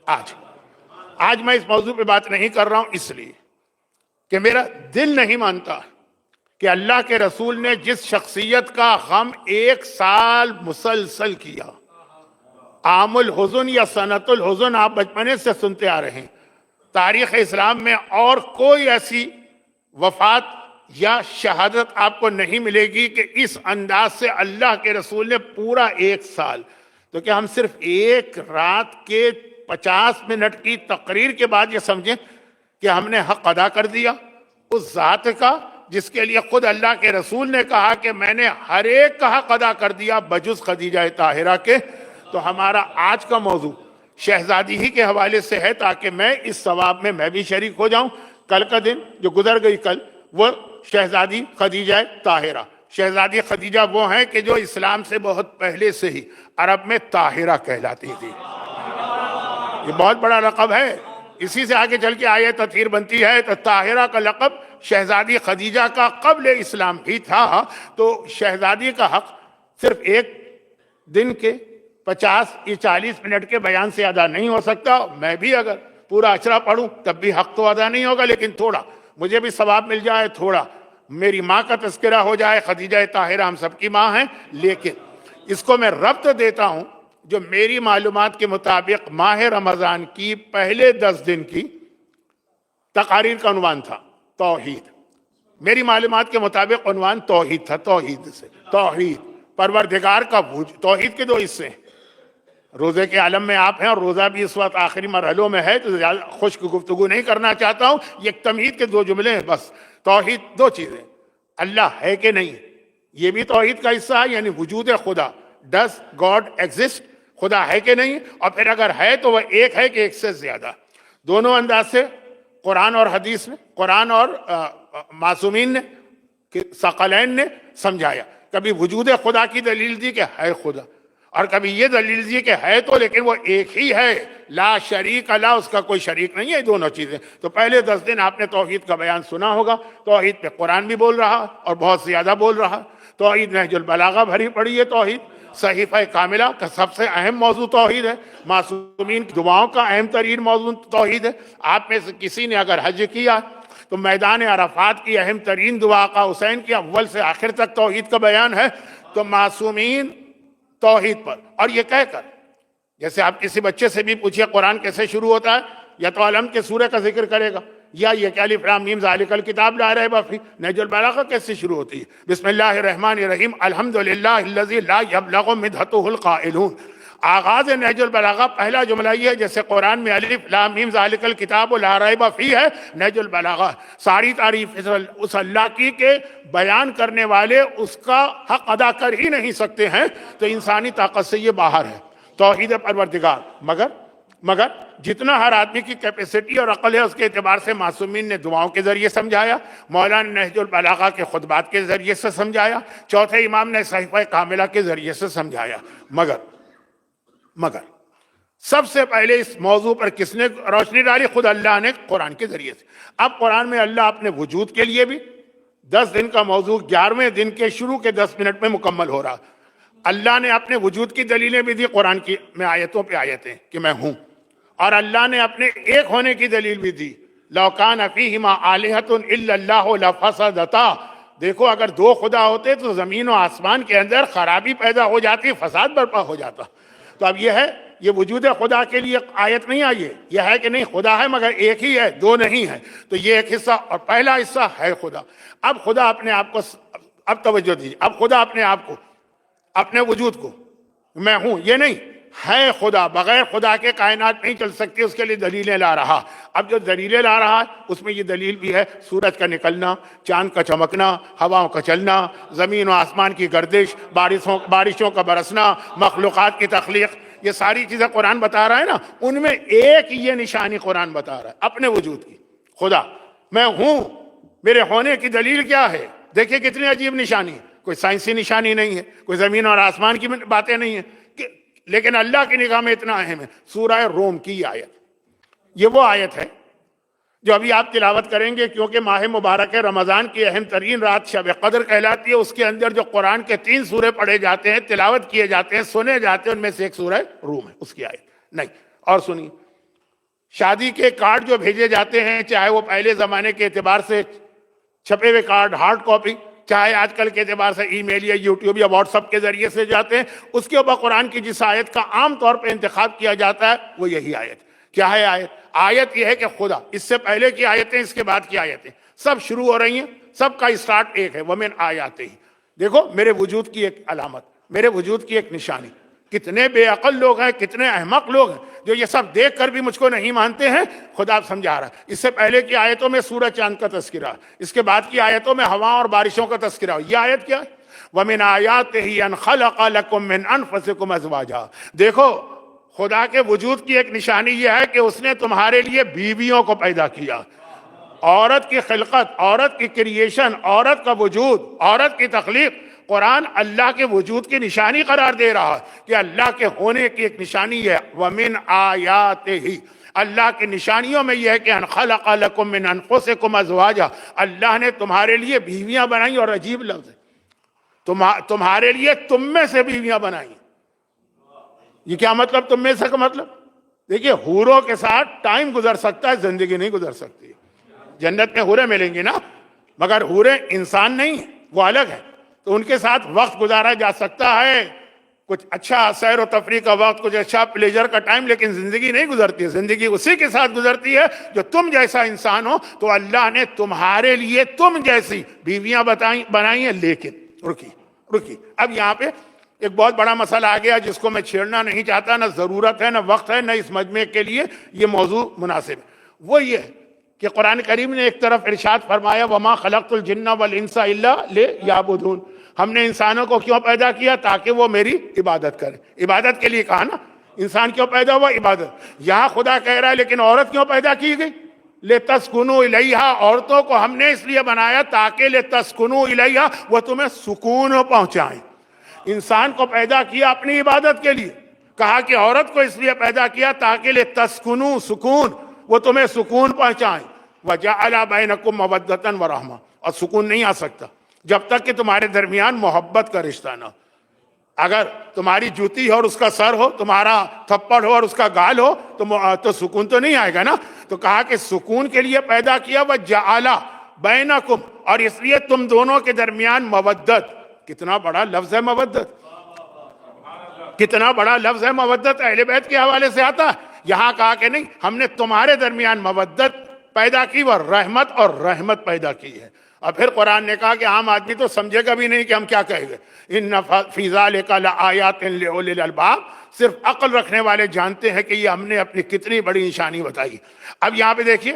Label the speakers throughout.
Speaker 1: آج میں اس موضوع پہ بات نہیں کر رہا ہوں اس لیے کہ میرا دل نہیں مانتا کہ اللہ کے رسول نے جس شخصیت کا غم 1 سال مسلسل کیا، عام الحزن یا سنت الحزن آپ بچپنے سے سنتے آ رہے ہیں، تاریخ اسلام میں اور کوئی ایسی وفات یا شہادت آپ کو نہیں ملے گی کہ اس انداز سے اللہ کے رسول نے پورا 1 سال، تو کیا ہم صرف ایک رات کے 50 منٹ کی تقریر کے بعد یہ سمجھیں کہ ہم نے حق ادا کر دیا اس ذات کا جس کے لیے خود اللہ کے رسول نے کہا کہ میں نے ہر ایک کا حق ادا کر دیا بجز خدیجہ طاہرہ کے؟ تو ہمارا آج کا موضوع شہزادی ہی کے حوالے سے ہے تاکہ میں اس ثواب میں بھی شریک ہو جاؤں۔ کل کا دن جو گزر گئی کل، وہ شہزادی خدیجہ طاہرہ، شہزادی خدیجہ وہ ہیں کہ جو اسلام سے بہت پہلے سے ہی عرب میں طاہرہ کہلاتی تھی۔ یہ بہت بڑا لقب ہے، اسی سے آگے چل کے آیے تطہیر بنتی ہے، تو طاہرہ کا لقب شہزادی خدیجہ کا قبل اسلام بھی تھا۔ تو شہزادی کا حق صرف ایک دن کے 50 یا 40 منٹ کے بیان سے ادا نہیں ہو سکتا۔ میں بھی اگر پورا اچرا پڑھوں تب بھی حق تو ادا نہیں ہوگا، لیکن تھوڑا مجھے بھی ثواب مل جائے، تھوڑا میری ماں کا تذکرہ ہو جائے، خدیجہ طاہرہ ہم سب کی ماں ہیں، لیکن اس کو میں ربط دیتا ہوں جو میری معلومات کے مطابق ماہ رمضان کی پہلے 10 دن کی تقاریر کا عنوان تھا توحید۔ میری معلومات کے مطابق عنوان توحید تھا، توحید سے توحید پروردگار کا توحید کے 2 حصے ہیں۔ روزے کے عالم میں آپ ہیں اور روزہ بھی اس وقت آخری مرحلوں میں ہے، تو زیادہ خشک گفتگو نہیں کرنا چاہتا ہوں، یہ تمہید کے 2 جملے ہیں بس۔ توحید 2 چیزیں، اللہ ہے کہ نہیں، یہ بھی توحید کا حصہ ہے، یعنی وجود خدا، ڈز گاڈ ایگزسٹ، خدا ہے کہ نہیں، اور پھر اگر ہے تو وہ ایک ہے کہ ایک سے زیادہ۔ دونوں انداز سے قرآن اور حدیث نے، قرآن اور معصومین نے، ثقلین نے سمجھایا۔ کبھی وجود خدا کی دلیل دی کہ ہے خدا، اور کبھی یہ دلیل دی کہ ہے تو لیکن وہ ایک ہی ہے، لا شریک لا، اس کا کوئی شریک نہیں ہے، دونوں چیزیں۔ تو پہلے 10 دن آپ نے توحید کا بیان سنا ہوگا، توحید پہ قرآن بھی بول رہا اور بہت زیادہ بول رہا۔ توحید نہج البلاغہ بھری پڑی ہے، توحید صحیفہ کاملہ کا سب سے اہم موضوع توحید ہے، معصومین کی دعاؤں کا اہم ترین موضوع توحید ہے۔ آپ میں سے کسی نے اگر حج کیا تو میدان عرفات کی اہم ترین دعا کا حسین کی اول سے آخر تک توحید کا بیان ہے۔ تو معصومین توحید پر، اور یہ کہہ کر جیسے آپ کسی بچے سے بھی پوچھئے قرآن کیسے شروع ہوتا ہے، یا تو علم کے سورہ کا ذکر کرے گا، یا یہ کہ الف لام میم ذالک الکتاب لا ریب فیہ۔ نہج البلاغہ کیسے شروع ہوتی ہے؟ بسم اللہ الرحمن الرحیم الحمدللہ الذی لا یبلغ مدحتہ القائلون۔ آغاز نہج البلاغہ پہلا جملہ یہ ہے جیسے قرآن میں الف لام میم ذالک الکتاب لا ریب فیہ ہے، نہج البلاغہ ساری تعریف اس اللہ کی کہ بیان کرنے والے اس کا حق ادا کر ہی نہیں سکتے ہیں، تو انسانی طاقت سے یہ باہر ہے توحید پروردگار۔ مگر جتنا ہر آدمی کی کیپیسٹی اور عقل ہے اس کے اعتبار سے معصومین نے دعاؤں کے ذریعے سمجھایا، مولانا نہج البلاغہ کے خطبات کے ذریعے سے سمجھایا، چوتھے امام نے صحیفہ کاملہ کے ذریعے سے سمجھایا۔ مگر سب سے پہلے اس موضوع پر کس نے روشنی ڈالی؟ خود اللہ نے قرآن کے ذریعے سے۔ اب قرآن میں اللہ اپنے وجود کے لیے بھی 10 دن کا موضوع 11ویں دن کے شروع کے 10 منٹ میں مکمل ہو رہا۔ اللہ نے اپنے وجود کی دلیلیں بھی دی قرآن کی میں آیتوں پہ آیتیں کہ میں ہوں، اور اللہ نے اپنے ایک ہونے کی دلیل بھی دی، لو کان فیہما آلہۃ الا اللہ لفسدتا۔ دیکھو اگر 2 خدا ہوتے تو زمین و آسمان کے اندر خرابی پیدا ہو جاتی، فساد برپا ہو جاتا۔ تو اب یہ وجود خدا کے لیے آیت نہیں آئی ہے، یہ ہے کہ نہیں خدا ہے مگر ایک ہی ہے، 2 نہیں ہے۔ تو یہ ایک حصہ، اور پہلا حصہ ہے خدا۔ اب خدا اپنے آپ کو، اب توجہ دیجیے، اب خدا اپنے آپ کو، اپنے وجود کو، میں ہوں یہ نہیں ہے خدا، بغیر خدا کے کائنات نہیں چل سکتی، اس کے لیے دلیلیں لا رہا۔ اب جو دلیلیں لا رہا ہے اس میں یہ دلیل بھی ہے سورج کا نکلنا، چاند کا چمکنا، ہواؤں کا چلنا، زمین و آسمان کی گردش، بارشوں کا برسنا، مخلوقات کی تخلیق، یہ ساری چیزیں قرآن بتا رہا ہے نا۔ ان میں ایک یہ نشانی قرآن بتا رہا ہے اپنے وجود کی، خدا میں ہوں، میرے ہونے کی دلیل کیا ہے؟ دیکھیں کتنی عجیب نشانی ہے، کوئی سائنسی نشانی نہیں ہے، کوئی زمین اور آسمان کی باتیں نہیں ہیں، لیکن اللہ کی نگاہ میں اتنا اہم ہے۔ سورہ روم کی آیت، یہ وہ آیت ہے جو ابھی آپ تلاوت کریں گے، کیونکہ ماہ مبارک رمضان کی اہم ترین رات شب قدر کہلاتی ہے۔ اس کے اندر جو قرآن کے 3 سورے پڑھے جاتے ہیں، تلاوت کیے جاتے ہیں، سنے جاتے ہیں، ان میں سے ایک سورہ روم ہے، اس کی آیت نہیں۔ اور سنیے شادی کے کارڈ جو بھیجے جاتے ہیں، چاہے وہ پہلے زمانے کے اعتبار سے چھپے ہوئے کارڈ ہارڈ کاپی، چاہے آج کل کے اعتبار سے ای میل یا یوٹیوب یا واٹس ایپ کے ذریعے سے جاتے ہیں، اس کے اوپر قرآن کی جس آیت کا عام طور پہ انتخاب کیا جاتا ہے وہ یہی آیت۔ کیا ہے آیت؟ آیت یہ ہے کہ خدا، اس سے پہلے کی آیتیں، اس کے بعد کی آیتیں سب شروع ہو رہی ہیں، سب کا اسٹارٹ ایک ہے، وَمِنْ آیَاتِهِ۔ دیکھو میرے وجود کی ایک علامت، میرے وجود کی ایک نشانی۔ کتنے بے عقل لوگ ہیں، کتنے احمق لوگ ہیں جو یہ سب دیکھ کر بھی مجھ کو نہیں مانتے ہیں۔ خدا سمجھا رہا ہے۔ اس سے پہلے کی آیتوں میں سورج چاند کا تذکرہ، اس کے بعد کی آیتوں میں ہوا اور بارشوں کا تذکرہ۔ یہ آیت کیا ہے؟ وَمِنْ آیَاتِهِ أَنْ خَلَقَ لَكُم مِّنْ أَنفُسِكُمْ أَزْوَاجًا۔ دیکھو خدا کے وجود کی ایک نشانی یہ ہے کہ اس نے تمہارے لیے بیویوں کو پیدا کیا۔ عورت کی خلقت، عورت کی کریشن، عورت کا وجود، عورت کی تخلیق، قرآن اللہ کے وجود کی نشانی قرار دے رہا ہے کہ اللہ کے ہونے کی ایک نشانی ہے۔ وَمِنْ آیَاتِهِ، اللہ کی نشانیوں میں یہ ہے کہ ان خلق لکم من انفسکم ازواجا، اللہ نے تمہارے لیے بیویاں بنائی، اور عجیب لفظ ہے، تمہارے لیے تم میں سے بیویاں بنائی۔ یہ کیا مطلب تم میں سے کا مطلب؟ دیکھیے حوروں کے ساتھ ٹائم گزر سکتا ہے، زندگی نہیں گزر سکتی۔ جنت میں حوریں ملیں گی نا، مگر حوریں انسان نہیں ہیں، وہ الگ ہے، تو ان کے ساتھ وقت گزارا جا سکتا ہے، کچھ اچھا سیر و تفریح کا وقت، کچھ اچھا پلیجر کا ٹائم، لیکن زندگی نہیں گزرتی ہے۔ زندگی اسی کے ساتھ گزرتی ہے جو تم جیسا انسان ہو۔ تو اللہ نے تمہارے لیے تم جیسی بیویاں بنائی ہیں، لیکن رکی اب یہاں پہ ایک بہت بڑا مسئلہ آ گیا جس کو میں چھیڑنا نہیں چاہتا، نہ ضرورت ہے، نہ وقت ہے، نہ اس مجمع کے لیے یہ موضوع مناسب ہے۔ وہ یہ ہے کہ قرآن کریم نے ایک طرف ارشاد فرمایا وَمَا خَلَقْتُ الْجِنَّ وَالْإِنسَ إِلَّا لِيَعْبُدُونِ، ہم نے انسانوں کو کیوں پیدا کیا؟ تاکہ وہ میری عبادت کریں۔ عبادت کے لیے کہا نا، انسان کیوں پیدا ہوا؟ عبادت۔ یہاں خدا کہہ رہا ہے لیکن عورت کیوں پیدا کی گئی؟ لِتَسْكُنُوا إِلَيْهَا، عورتوں کو ہم نے اس لیے بنایا تاکہ لِتَسْكُنُوا إِلَيْهَا، وہ تمہیں سکون پہنچائیں۔ انسان کو پیدا کیا اپنی عبادت کے لیے، کہا کہ عورت کو اس لیے پیدا کیا تاکہ لِتَسْكُنُوا، سکون، وہ تمہیں سکون پہنچائیں۔ وَجَعَلَ بَيْنَكُمْ مَوَدَّةً وَرَحْمَةً، اور سکون نہیں آ سکتا جب تک کہ تمہارے درمیان محبت کا رشتہ نہ ہو۔ اگر تمہاری جوتی ہو اور اس کا سر ہو، تمہارا تھپڑ ہو اور اس کا گال ہو، تو سکون تو نہیں آئے گا نا۔ تو کہا کہ سکون کے لیے پیدا کیا، وَجَعَلَ بَيْنَكُمْ، اور اس لیے تم دونوں کے درمیان مودت۔ کتنا بڑا لفظ ہے مودت، کتنا بڑا لفظ ہے مودت، اہل بیت کے حوالے سے آتا ہے۔ یہاں کہا کہ نہیں، ہم نے تمہارے درمیان مودت پیدا کی، وہ رحمت اور رحمت پیدا کی ہے۔ اور پھر قرآن نے کہا کہ عام آدمی تو سمجھے گا بھی نہیں کہ ہم کیا کہیں گے۔ ان فی ذلک لآیات لأولی الالباب، صرف عقل رکھنے والے جانتے ہیں کہ یہ ہم نے اپنی کتنی بڑی نشانی بتائی۔ اب یہاں پہ دیکھیے،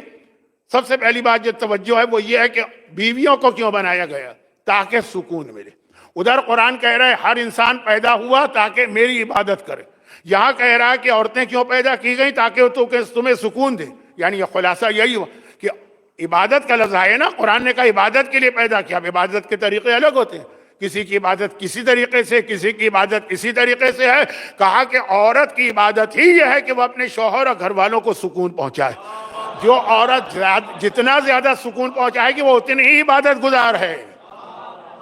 Speaker 1: سب سے پہلی بات جو توجہ ہے وہ یہ ہے کہ بیویوں کو کیوں بنایا گیا؟ تاکہ سکون ملے۔ ادھر قرآن کہہ رہا ہے ہر انسان پیدا ہوا تاکہ میری عبادت کرے، یہاں کہہ رہا ہے کہ عورتیں کیوں پیدا کی گئیں؟ تاکہ تمہیں سکون دے۔ یعنی یہ خلاصہ یہی ہوا کہ عبادت کا لفظ ہے نا، قرآن نے کہا عبادت کے لیے پیدا کیا۔ اب عبادت کے طریقے الگ ہوتے ہیں، کسی کی عبادت کسی طریقے سے، کسی کی عبادت کسی طریقے سے ہے۔ کہا کہ عورت کی عبادت ہی یہ ہے کہ وہ اپنے شوہر اور گھر والوں کو سکون پہنچائے۔ جو عورت جتنا زیادہ سکون پہنچائے گی وہ اتنی ہی عبادت گزار ہے۔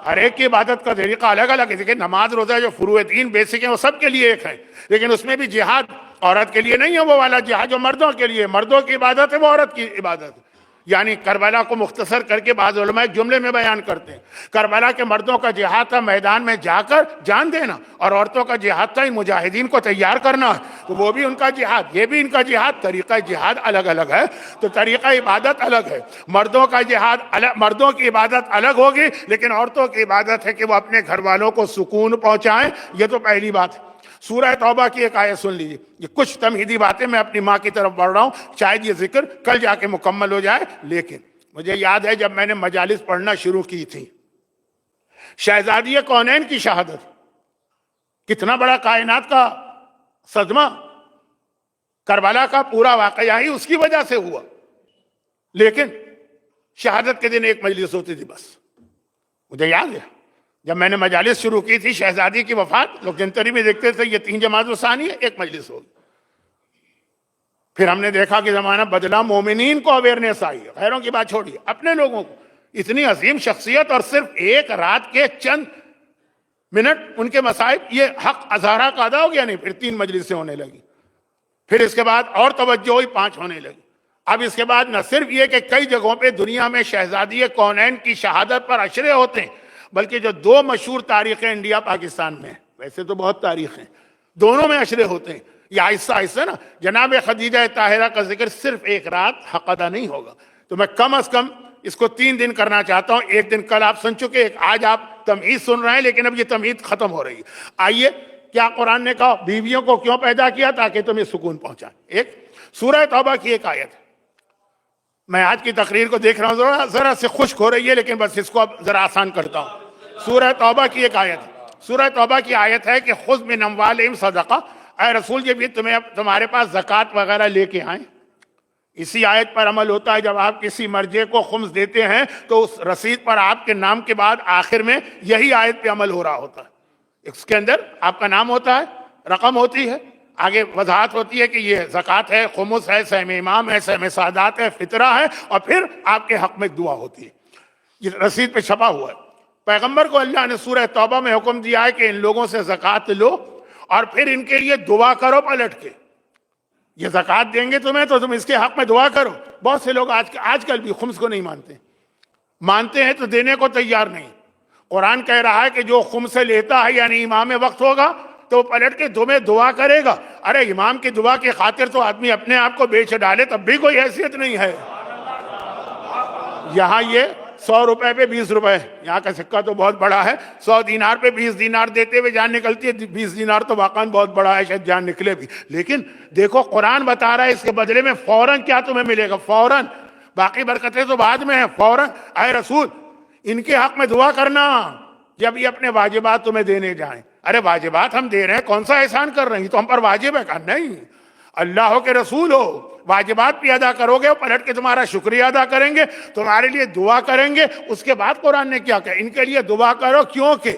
Speaker 1: ہر ایک کی عبادت کا طریقہ الگ الگ ہے۔ دیکھیں نماز روزہ جو فروع دین بیسک ہیں وہ سب کے لیے ایک ہے، لیکن اس میں بھی جہاد عورت کے لیے نہیں ہے وہ والا جہاد جو مردوں کے لیے، مردوں کی عبادت ہے وہ عورت کی عبادت ہے۔ یعنی کربلا کو مختصر کر کے بعض علماء ایک جملے میں بیان کرتے ہیں، کربلا کے مردوں کا جہاد تھا میدان میں جا کر جان دینا، اور عورتوں کا جہاد تھا ان مجاہدین کو تیار کرنا، تو وہ بھی ان کا جہاد، یہ بھی ان کا جہاد۔ طریقہ جہاد الگ الگ ہے تو طریقہ عبادت الگ ہے۔ مردوں کا جہاد الگ، مردوں کی عبادت الگ ہوگی، لیکن عورتوں کی عبادت ہے کہ وہ اپنے گھر والوں کو سکون پہنچائیں۔ یہ تو پہلی بات ہے۔ سورہ توبہ کی ایک آیت سن لیجیے، یہ کچھ تمہیدی باتیں میں اپنی ماں کی طرف بڑھ رہا ہوں، شاید یہ ذکر کل جا کے مکمل ہو جائے، لیکن مجھے یاد ہے جب میں نے مجالس پڑھنا شروع کی تھی، شہزادی کونین کی شہادت، کتنا بڑا کائنات کا صدمہ، کربلا کا پورا واقعہ ہی اس کی وجہ سے ہوا، لیکن شہادت کے دن ایک مجلس ہوتی تھی بس۔ مجھے یاد ہے جب میں نے مجالس شروع کی تھی، شہزادی کی وفات، لوگ جنتری میں دیکھتے تھے یہ 3 جماعت ثانی ہے، ایک مجلس ہوگی۔ پھر ہم نے دیکھا کہ زمانہ بدلا، مومنین کو اویئرنیس آئی، غیروں کی بات چھوڑیے، اپنے لوگوں کو، اتنی عظیم شخصیت اور صرف ایک رات کے چند منٹ ان کے مصائب، یہ حق ہزارہ کا ادا ہو گیا نہیں، پھر 3 مجلسیں ہونے لگی۔ پھر اس کے بعد اور توجہ ہوئی 5 ہونے لگی. اب اس کے بعد نہ صرف یہ کہ کئی جگہوں پہ دنیا میں شہزادی کونین کی شہادت پر عشرے ہوتے ہیں، بلکہ جو 2 مشہور تاریخیں انڈیا پاکستان میں، ویسے تو بہت تاریخ ہیں، دونوں میں عشرے ہوتے ہیں. یہ آہستہ آہستہ نا جناب خدیجہ طاہرہ کا ذکر صرف ایک رات حق ادا نہیں ہوگا، تو میں کم از کم اس کو 3 دن کرنا چاہتا ہوں. ایک دن کل آپ سن چکے، آج آپ تمہید سن رہے ہیں، لیکن اب یہ تمہید ختم ہو رہی ہے. آئیے، کیا قرآن نے کہا بیویوں کو کیوں پیدا کیا؟ تاکہ تمہیں سکون پہنچائے. ایک سورہ توبہ کی ایک آیت ہے، میں آج کی تقریر کو دیکھ رہا ہوں ذرا سے خشک ہو رہی ہے، لیکن بس اس کو اب ذرا آسان کرتا ہوں. سورہ توبہ کی ایک آیت ہے، سورہ توبہ کی آیت ہے کہ خذ من اموالہم صدقہ. اے رسول جب یہ تمہارے پاس زکوٰۃ وغیرہ لے کے آئیں، اسی آیت پر عمل ہوتا ہے. جب آپ کسی مرجے کو خمس دیتے ہیں تو اس رسید پر آپ کے نام کے بعد آخر میں یہی آیت پہ عمل ہو رہا ہوتا ہے. اس کے اندر آپ کا نام ہوتا ہے، رقم ہوتی ہے، آگے وضاحت ہوتی ہے کہ یہ زکوٰۃ ہے، خمس ہے، سہم امام ہے، سہم سادات ہے، فطرہ ہے، اور پھر آپ کے حق میں دعا ہوتی ہے. یہ رسید پہ چھپا ہوا ہے. پیغمبر کو اللہ نے سورہ توبہ میں حکم دیا ہے کہ ان لوگوں سے زکوٰۃ لو اور پھر ان کے لیے دعا کرو پلٹ کے. یہ زکوٰۃ دیں گے تمہیں تو تم اس کے حق میں دعا کرو. بہت سے لوگ آج کل بھی خمس کو نہیں مانتے ہیں تو دینے کو تیار نہیں. قرآن کہہ رہا ہے کہ جو خمس لیتا ہے یعنی امام وقت ہوگا تو پلٹ کے تمہیں دعا کرے گا. ارے امام کی دعا کی خاطر تو آدمی اپنے آپ کو بیچ ڈالے تب بھی کوئی حیثیت نہیں ہے. یہاں یہ 100 روپے پہ 20 روپے، یہاں کا سکہ تو بہت بڑا ہے، 100 دینار پہ 20 دینار دیتے ہوئے جان نکلتی ہے. 20 دینار تو واقعاً بہت بڑا ہے، شاید جان نکلے بھی. لیکن دیکھو قرآن بتا رہا ہے اس کے بدلے میں فوراً کیا تمہیں ملے گا. فوراً، باقی برکتیں تو بعد میں ہیں. فوراً اے رسول ان کے حق میں دعا کرنا جب یہ اپنے واجبات تمہیں دینے جائیں. ارے واجبات ہم دے رہے ہیں، کون سا احسان کر رہے ہیں؟ تو ہم پر واجب ہے. کہا نہیں، اللہ ہو کے رسول ہو، واجبات بھی ادا کرو گے، پلٹ کے تمہارا شکریہ ادا کریں گے، تمہارے لیے دعا کریں گے. اس کے بعد قرآن نے کیا کہا؟ ان کے لیے دعا کرو کیونکہ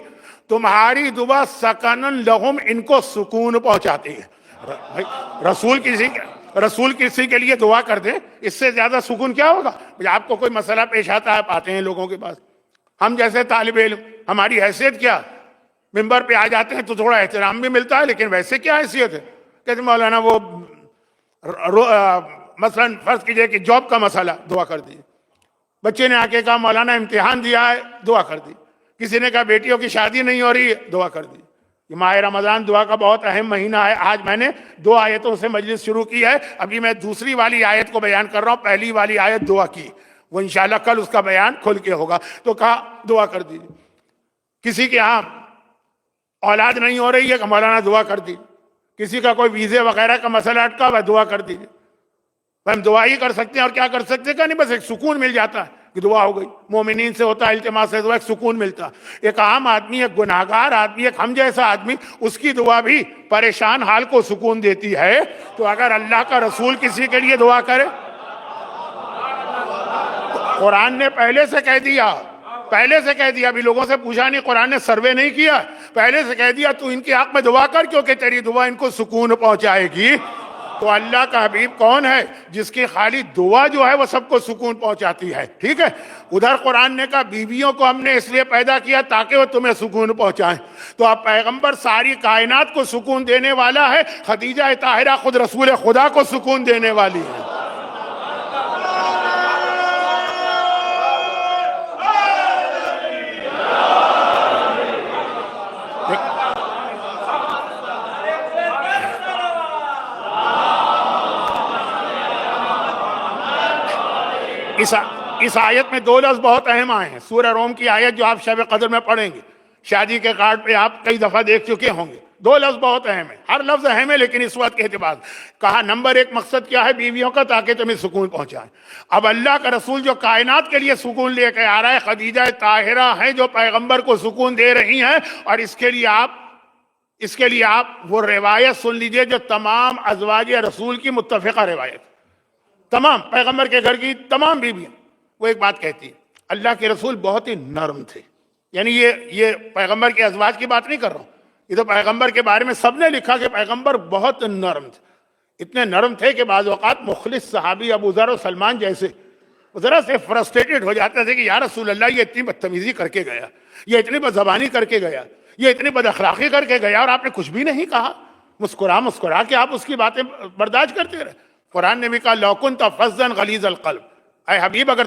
Speaker 1: تمہاری دعا سکنن لہم، ان کو سکون پہنچاتی ہے. رسول کسی کے لیے دعا کر دیں، اس سے زیادہ سکون کیا ہوگا؟ آپ کو کوئی مسئلہ پیش آتا ہے، آتے ہیں لوگوں کے پاس، ہم جیسے طالب علم، ہماری حیثیت کیا؟ ممبر پہ آ جاتے ہیں تو تھوڑا احترام بھی ملتا ہے، لیکن ویسے کیا حیثیت ہے؟ کہتے مولانا وہ مثلا فرض کیجئے کہ جاب کا مسئلہ، دعا کر دی. بچے نے آ کے کہا مولانا امتحان دیا ہے، دعا کر دی. کسی نے کہا بیٹیوں کی شادی نہیں ہو رہی ہے، دعا کر دی. یہ ماہ رمضان دعا کا بہت اہم مہینہ ہے. آج میں نے 2 آیتوں سے مجلس شروع کی ہے، ابھی میں دوسری والی آیت کو بیان کر رہا ہوں. پہلی والی آیت دعا کی، وہ انشاءاللہ کل اس کا بیان کھل کے ہوگا. تو کہا دعا کر دیجیے. کسی کے ہاں اولاد نہیں ہو رہی ہے کہ مولانا دعا کر دی. کسی کا کوئی ویزے وغیرہ کا مسئلہ اٹکا ہوا ہے، دعا کر دیجیے. ہم دعا ہی کر سکتے ہیں اور کیا کر سکتے ہیں؟ کہ نہیں، بس ایک سکون مل جاتا ہے کہ دعا ہو گئی. مومنین سے ہوتا ہے التماس سے دعا، ایک سکون ملتا ہے. ایک عام آدمی، ایک گناہگار آدمی، ایک ہم جیسا آدمی، اس کی دعا بھی پریشان حال کو سکون دیتی ہے. تو اگر اللہ کا رسول کسی کے لیے دعا کرے، قرآن نے پہلے سے کہہ دیا، ابھی لوگوں سے پوچھا نہیں، قرآن نے سروے نہیں کیا، پہلے سے کہہ دیا تو ان کے حق میں دعا کر، کیونکہ تیری دعا ان کو سکون پہنچائے گی. تو اللہ کا حبیب کون ہے؟ جس کی خالی دعا جو ہے وہ سب کو سکون پہنچاتی ہے. ٹھیک ہے. ادھر قرآن نے کہا بیویوں کو ہم نے اس لیے پیدا کیا تاکہ وہ تمہیں سکون پہنچائیں. تو اب پیغمبر ساری کائنات کو سکون دینے والا ہے، خدیجہ طاہرہ خود رسول خدا کو سکون دینے والی ہے. اس آیت میں 2 لفظ بہت اہم آئے ہیں. سورہ روم کی آیت جو آپ شب قدر میں پڑھیں گے، شادی کے کارڈ پہ آپ کئی دفعہ دیکھ چکے ہوں گے. 2 لفظ بہت اہم ہیں، ہر لفظ اہم ہے لیکن اس وقت کے اعتبار کہا نمبر 1 مقصد کیا ہے؟ بیویوں کا، تاکہ تمہیں سکون پہنچائے. اب اللہ کا رسول جو کائنات کے لیے سکون لے کے آ رہا ہے، خدیجہ طاہرہ ہیں جو پیغمبر کو سکون دے رہی ہیں. اور اس کے لیے آپ وہ روایت سن لیجئے جو تمام ازواج رسول کی متفقہ روایت، تمام پیغمبر کے گھر کی تمام بیویاں وہ ایک بات کہتی ہے، اللہ کے رسول بہت ہی نرم تھے. یعنی یہ پیغمبر کے ازواج کی بات نہیں کر رہا ہوں، یہ تو پیغمبر کے بارے میں سب نے لکھا کہ پیغمبر بہت نرم تھے. اتنے نرم تھے کہ بعض اوقات مخلص صحابی ابو ذر و سلمان جیسے ذرا سے فرسٹریٹڈ ہو جاتے تھے کہ یا رسول اللہ یہ اتنی بدتمیزی کر کے گیا، یہ اتنی بد زبانی کر کے گیا، یہ اتنی بد اخلاقی کر کے گیا اور آپ نے کچھ بھی نہیں کہا. مسکرا مسکرا کے آپ اس کی باتیں برداشت کرتے رہے. قرآن نے بھی کہا لو کنت فظا غلیظ القلب، اے حبیب اگر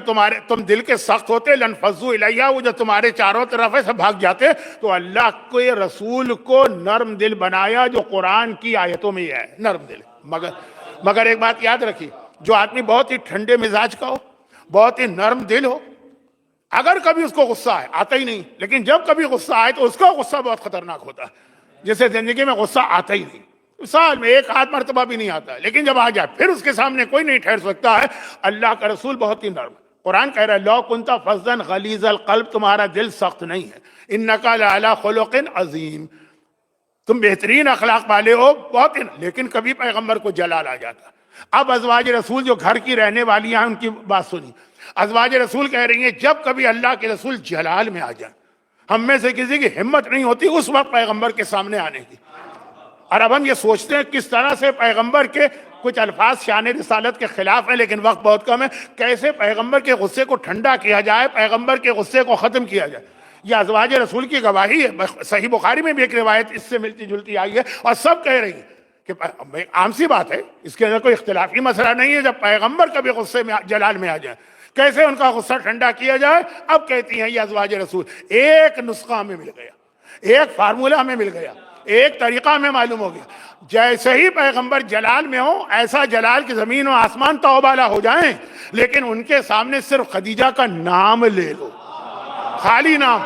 Speaker 1: تم دل کے سخت ہوتے لنفضوا الیہ، وہ جو تمہارے چاروں طرف ہے سب بھاگ جاتے. تو اللہ کے رسول کو نرم دل بنایا، جو قرآن کی آیتوں میں یہ ہے نرم دل. مگر ایک بات یاد رکھیے، جو آدمی بہت ہی ٹھنڈے مزاج کا ہو، بہت ہی نرم دل ہو، اگر کبھی اس کو غصہ آئے، آتا ہی نہیں، لیکن جب کبھی غصہ آئے تو اس کا غصہ بہت خطرناک ہوتا ہے. جسے زندگی میں غصہ آتا ہی نہیں، سال میں ایک آدھ مرتبہ بھی نہیں آتا ہے، لیکن جب آ جائے پھر اس کے سامنے کوئی نہیں ٹھہر سکتا ہے. اللہ کا رسول بہت ہی نرم. قرآن کہہ رہا ہے لو کنت فظا غلیظ القلب، تمہارا دل سخت نہیں ہے. انک لعلی خلق عظیم، تم بہترین اخلاق والے ہو بہت ہی. لیکن کبھی پیغمبر کو جلال آ جاتا. اب ازواج رسول جو گھر کی رہنے والی ہیں ان کی بات سنی. ازواج رسول کہہ رہی ہیں جب کبھی اللہ کے رسول جلال میں آ جائیں، ہم میں سے کسی کی ہمت نہیں ہوتی اس وقت پیغمبر کے سامنے آنے کی. اور اب ہم یہ سوچتے ہیں کس طرح سے پیغمبر کے کچھ الفاظ شان رسالت کے خلاف ہیں، لیکن وقت بہت کم ہے. کیسے پیغمبر کے غصے کو ٹھنڈا کیا جائے، پیغمبر کے غصے کو ختم کیا جائے. یہ ازواج رسول کی گواہی ہے. صحیح بخاری میں بھی ایک روایت اس سے ملتی جلتی آئی ہے، اور سب کہہ رہی ہیں کہ عام سی بات ہے، اس کے اندر کوئی اختلافی مسئلہ نہیں ہے. جب پیغمبر کبھی غصے میں جلال میں آ جائے کیسے ان کا غصہ ٹھنڈا کیا جائے. اب کہتی ہیں یہ ازواج رسول ایک نسخہ ہمیں مل گیا، ایک فارمولہ ہمیں مل گیا، ایک طریقہ ہمیں معلوم ہو گیا. جیسے ہی پیغمبر جلال میں ہو، ایسا جلال کی زمین و آسمان توبالا ہو جائیں، لیکن ان کے سامنے صرف خدیجہ کا نام لے لو، خالی نام،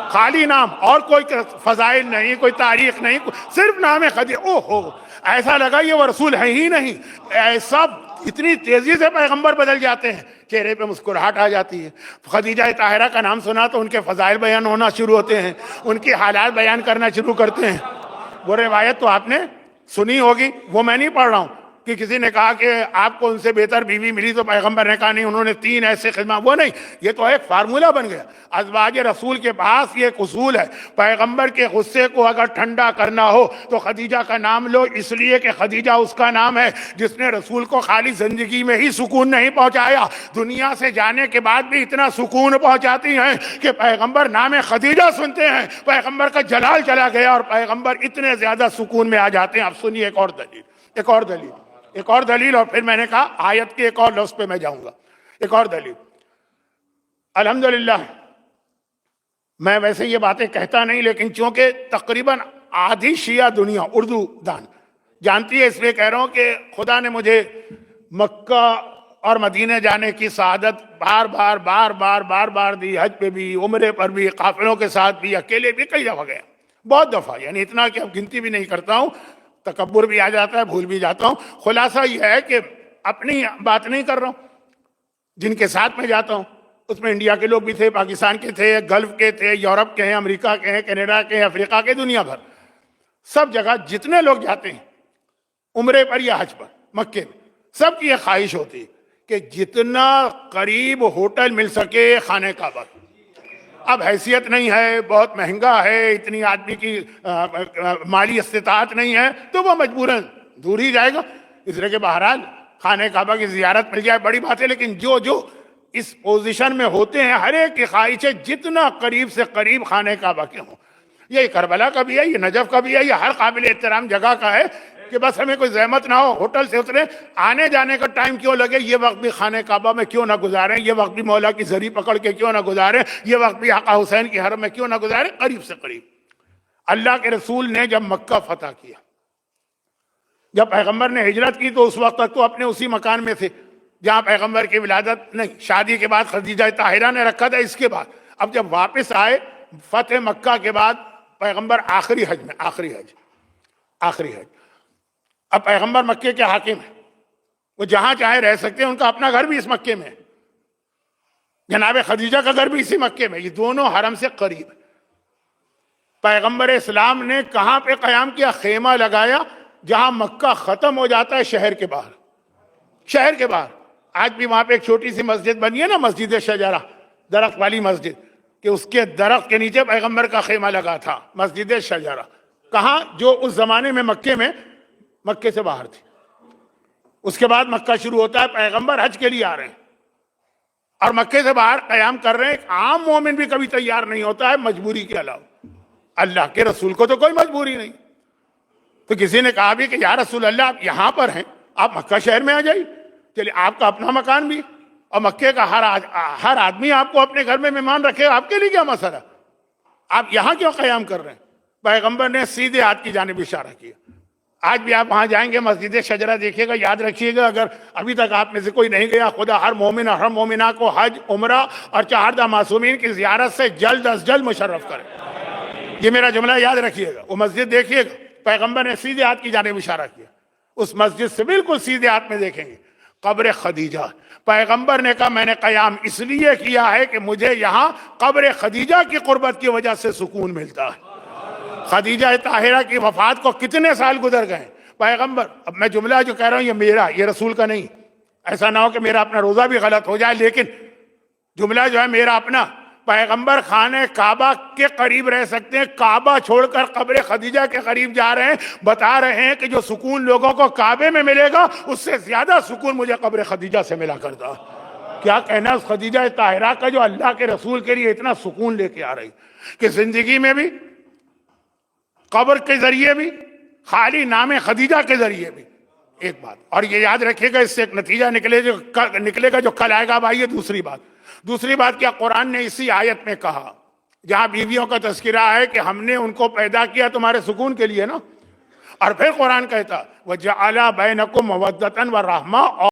Speaker 1: خالی نام، اور کوئی فضائل نہیں، کوئی تاریخ نہیں، صرف نام خدیجہ. او ہو، ایسا لگا یہ وہ رسول ہے ہی نہیں. ایسا اتنی تیزی سے پیغمبر بدل جاتے ہیں، چہرے پہ مسکراہٹ آ جاتی ہے. خدیجہ طاہرہ کا نام سنا تو ان کے فضائل بیان ہونا شروع ہوتے ہیں، ان کی حالات بیان کرنا شروع کرتے ہیں. وہ روایت تو آپ نے سنی ہوگی، وہ میں نہیں پڑھ رہا ہوں کہ کسی نے کہا کہ آپ کو ان سے بہتر بیوی ملی تو پیغمبر نے کہا نہیں انہوں نے 3 ایسے خدمات. وہ نہیں، یہ تو ایک فارمولہ بن گیا. ازواج رسول کے پاس یہ ایک اصول ہے، پیغمبر کے غصے کو اگر ٹھنڈا کرنا ہو تو خدیجہ کا نام لو، اس لیے کہ خدیجہ اس کا نام ہے جس نے رسول کو خالی زندگی میں ہی سکون نہیں پہنچایا، دنیا سے جانے کے بعد بھی اتنا سکون پہنچاتی ہیں کہ پیغمبر نام خدیجہ سنتے ہیں پیغمبر کا جلال چلا گیا اور پیغمبر اتنے زیادہ سکون میں آ جاتے ہیں. اب سنیے ایک اور دلیل، ایک اور دلیل، ایک اور دلیل، اور پھر میں نے کہا آیت کے ایک اور لفظ پہ میں جاؤں گا. ایک اور دلیل. الحمدللہ میں ویسے یہ باتیں کہتا نہیں، لیکن چونکہ تقریباً آدھی شیعہ دنیا اردو دان جانتی ہے، اس لیے کہہ رہا ہوں کہ خدا نے مجھے مکہ اور مدینہ جانے کی سعادت بار بار بار بار بار بار دی. حج پہ بھی، عمرے پر بھی، قافلوں کے ساتھ بھی، اکیلے بھی کئی دفعہ گیا، بہت دفعہ، یعنی اتنا کہ اب گنتی بھی نہیں کرتا ہوں. تکبر بھی آ جاتا ہے، بھول بھی جاتا ہوں. خلاصہ یہ ہے کہ اپنی بات نہیں کر رہا ہوں، جن کے ساتھ میں جاتا ہوں اس میں انڈیا کے لوگ بھی تھے، پاکستان کے تھے، گلف کے تھے، یورپ کے ہیں، امریکہ کے ہیں، کینیڈا کے ہیں، افریقہ کے، دنیا بھر، سب جگہ جتنے لوگ جاتے ہیں عمرے پر یا حج پر مکے میں، سب کی یہ خواہش ہوتی ہے کہ جتنا قریب ہوٹل مل سکے خانہ کعبہ. اب حیثیت نہیں ہے، بہت مہنگا ہے، اتنی آدمی کی مالی استطاعت نہیں ہے تو وہ مجبوراً دور ہی جائے گا. اس لیے کہ بہرحال خانہ کعبہ کی زیارت مل جائے بڑی بات ہے، لیکن جو اس پوزیشن میں ہوتے ہیں ہر ایک کی خواہش ہے جتنا قریب سے قریب خانہ کعبہ کے ہوں. یہ کربلا کا بھی ہے، یہ نجف کا بھی ہے، یہ ہر قابل احترام جگہ کا ہے کہ بس ہمیں کوئی زحمت نہ ہو، ہوٹل سے اترے، آنے جانے کا ٹائم کیوں لگے، یہ وقت بھی خانہ کعبہ میں کیوں نہ گزاریں، یہ وقت بھی مولا کی زری پکڑ کے کیوں نہ گزاریں، یہ وقت بھی آقا حسین کی حرم میں کیوں نہ گزاریں، قریب سے قریب. اللہ کے رسول نے جب مکہ فتح کیا، جب پیغمبر نے ہجرت کی تو اس وقت تک تو اپنے اسی مکان میں تھے جہاں پیغمبر کی ولادت نہیں، شادی کے بعد خدیجہ طاہرہ نے رکھا تھا. اس کے بعد اب جب واپس آئے فتح مکہ کے بعد پیغمبر آخری حج، اب پیغمبر مکے کے حاکم ہیں، وہ جہاں چاہے رہ سکتے ہیں، ان کا اپنا گھر بھی اس مکے میں ہے، جناب خدیجہ کا گھر بھی اسی مکے میں، یہ دونوں حرم سے قریب. پیغمبر اسلام نے کہاں پہ قیام کیا؟ خیمہ لگایا جہاں مکہ ختم ہو جاتا ہے شہر کے باہر. آج بھی وہاں پہ ایک چھوٹی سی مسجد بنی ہے نا، مسجد شجرہ، درخت والی مسجد، کہ اس کے درخت کے نیچے پیغمبر کا خیمہ لگا تھا، مسجد شجرہ. کہاں؟ جو اس زمانے میں مکے سے باہر تھی. اس کے بعد مکہ شروع ہوتا ہے، پیغمبر حج کے لیے آ رہے ہیں اور مکے سے باہر قیام کر رہے ہیں. ایک عام مومن بھی کبھی تیار نہیں ہوتا ہے مجبوری کے علاوہ، اللہ کے رسول کو تو کوئی مجبوری نہیں. تو کسی نے کہا بھی کہ یا رسول اللہ آپ یہاں پر ہیں، آپ مکہ شہر میں آ جائیے، چلیے آپ کا اپنا مکان بھی اور مکے کا ہر آدمی آپ کو اپنے گھر میں مہمان رکھے، آپ کے لیے کیا مسئلہ، آپ یہاں کیوں قیام کر رہے ہیں؟ پیغمبر نے سیدھے ہاتھ کی جانب اشارہ کیا۔ آج بھی آپ وہاں جائیں گے، مسجد شجرہ دیکھیے گا، یاد رکھیے گا اگر ابھی تک آپ میں سے کوئی نہیں گیا، خدا ہر مومن اور ہر مومنہ کو حج، عمرہ اور چہاردہ معصومین کی زیارت سے جلد از جلد مشرف کرے۔ یہ میرا جملہ یاد رکھیے گا۔ وہ مسجد دیکھیے گا، پیغمبر نے سیدھے ہاتھ کی جانب اشارہ کیا، اس مسجد سے بالکل سیدھے ہاتھ میں دیکھیں گے قبر خدیجہ۔ پیغمبر نے کہا میں نے قیام اس لیے کیا ہے کہ مجھے یہاں قبر خدیجہ کی قربت کی وجہ سے سکون ملتا ہے۔ خدیجہ طاہرہ کی وفات کو کتنے سال گزر گئے، پیغمبر، اب میں جملہ جو کہہ رہا ہوں یہ میرا، یہ رسول کا نہیں، ایسا نہ ہو کہ میرا اپنا روزہ بھی غلط ہو جائے، لیکن جملہ جو ہے میرا اپنا۔ پیغمبر خانہ کعبہ کے قریب رہ سکتے ہیں، کعبہ چھوڑ کر قبر خدیجہ کے قریب جا رہے ہیں، بتا رہے ہیں کہ جو سکون لوگوں کو کعبے میں ملے گا اس سے زیادہ سکون مجھے قبر خدیجہ سے ملا کرتا۔ کیا کہنا اس خدیجہ طاہرہ کا جو اللہ کے رسول کے لیے اتنا سکون لے کے آ رہی کہ زندگی میں بھی، قبر کے ذریعے بھی، خالی نام خدیجہ کے ذریعے بھی۔ ایک بات اور یہ یاد رکھیے گا، اس سے ایک نتیجہ نکلے گا جو کل آئے گا بھائی۔ دوسری بات کیا قرآن نے اسی آیت میں کہا، جہاں بیویوں کا تذکرہ ہے کہ ہم نے ان کو پیدا کیا تمہارے سکون کے لیے نا، اور پھر قرآن کہتا وَجَعَلَ بَيْنَكُمْ مَوَدَّةً وَرَحْمَةً،